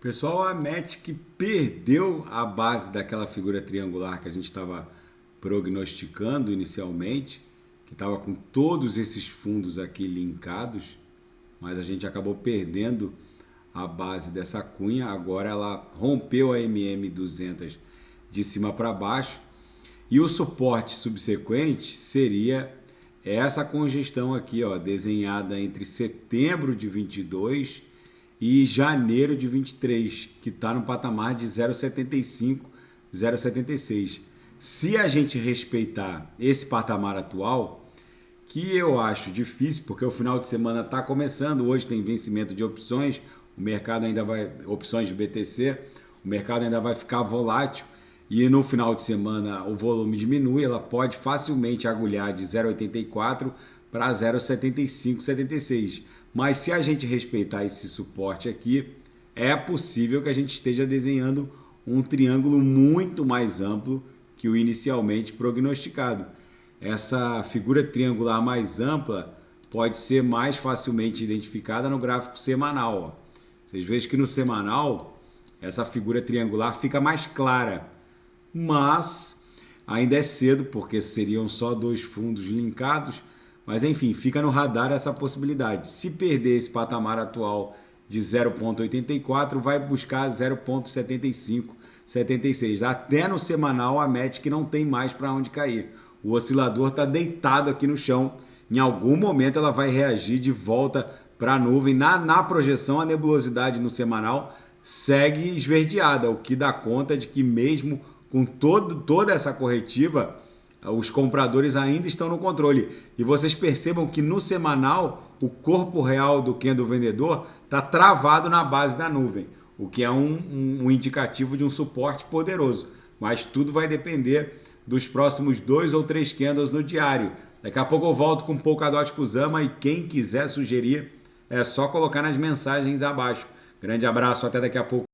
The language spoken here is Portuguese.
Pessoal, a Matic perdeu a base daquela figura triangular que a gente estava prognosticando inicialmente, que estava com todos esses fundos aqui linkados, mas a gente acabou perdendo a base dessa cunha. Agora ela rompeu a MM200 de cima para baixo e o suporte subsequente seria essa congestão aqui, ó, desenhada entre setembro de 22 e janeiro de 23, que está no patamar de 0,75, 0,76. Se a gente respeitar esse patamar atual, que eu acho difícil, porque o final de semana está começando, hoje tem vencimento de opções, o mercado ainda vai, opções de BTC, o mercado ainda vai ficar volátil, e no final de semana o volume diminui, ela pode facilmente agulhar de 0,84 para 0,75, 76. Mas se a gente respeitar esse suporte aqui, é possível que a gente esteja desenhando um triângulo muito mais amplo que o inicialmente prognosticado. Essa figura triangular mais ampla pode ser mais facilmente identificada no gráfico semanal. Ó. Vocês veem que no semanal essa figura triangular fica mais clara, mas ainda é cedo porque seriam só dois fundos linkados. Mas enfim, fica no radar essa possibilidade. Se perder esse patamar atual de 0,84, vai buscar 0,75, 76. Até no semanal a Matic não tem mais para onde cair. O oscilador está deitado aqui no chão. Em algum momento ela vai reagir de volta para a nuvem. Na projeção, a nebulosidade no semanal segue esverdeada, o que dá conta de que mesmo com toda essa corretiva, os compradores ainda estão no controle. E vocês percebam que no semanal, o corpo real do candle vendedor está travado na base da nuvem, o que é um indicativo de um suporte poderoso. Mas tudo vai depender dos próximos 2 ou 3 candles no diário. Daqui a pouco eu volto com Polkadot Kusama e quem quiser sugerir é só colocar nas mensagens abaixo. Grande abraço, até daqui a pouco.